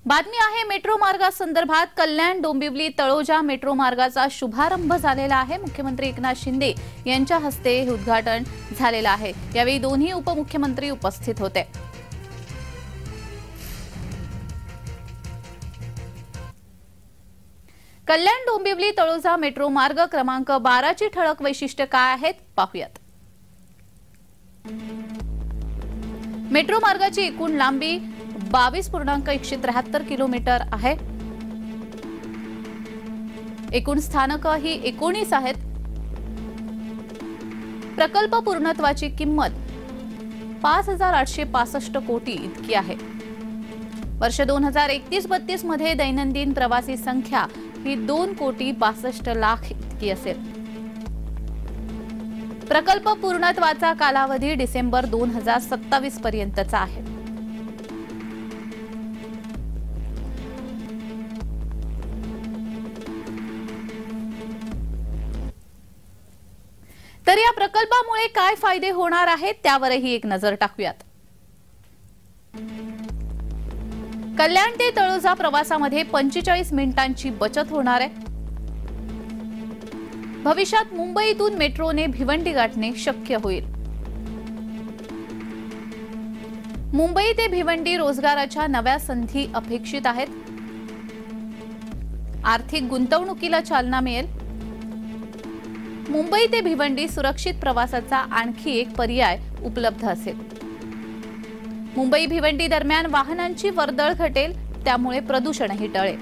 बातमी आहे metro मार्गासंदर्भात। Kalyan Dombivli Taloja metro मार्गाचा शुभारंभ झालेला आहे। मुख्यमंत्री एकनाथ शिंदे यांच्या हस्ते हे उद्घाटन झालेलं आहे। यावेळी दोन्ही उपमुख्यमंत्री उपस्थित होते। कल्याण डोंबिवली तळोजा मेट्रो मार्ग क्रमांक 12 ची ठळक वैशिष्ट्ये काय आहेत पाहूयात। मेट्रो मार्गाची एकूण लांबी 22.173 किलोमीटर आहे। एकूण स्थानक ही 19 आहेत। प्रकल्प पूर्णत्वाची किंमत 5,865 कोटी इतकी आहे। वर्ष 2031-32 मध्ये दैनंदिन प्रवासी संख्या ही 2,62,00,000 इतकी असेल। प्रकल्प पूर्णत्वाचा कालावधी डिसेंबर 2027 पर्यंतचा आहे। तर या प्रकल्पामुळे काय फायदे होणार आहेत त्यावरही एक नजर टाकूयात। कल्याण ते तळोजा प्रवासामध्ये 45 मिनिटांची बचत होणार आहे। भविष्यात मुंबईतून मेट्रोने भिवंडी गाठणे शक्य होईल। मुंबई ते भिवंडी रोजगाराच्या नव्या संधी अपेक्षित आहेत। आर्थिक गुंतवणुकीला चालना मिळेल। मुंबई ते भिवंडी सुरक्षित प्रवासाचा आणखी एक पर्याय उपलब्ध असेल। मुंबई भिवंडी दरम्यान वाहनांची वर्दळ घटेल, त्यामुळे प्रदूषणही टळेल।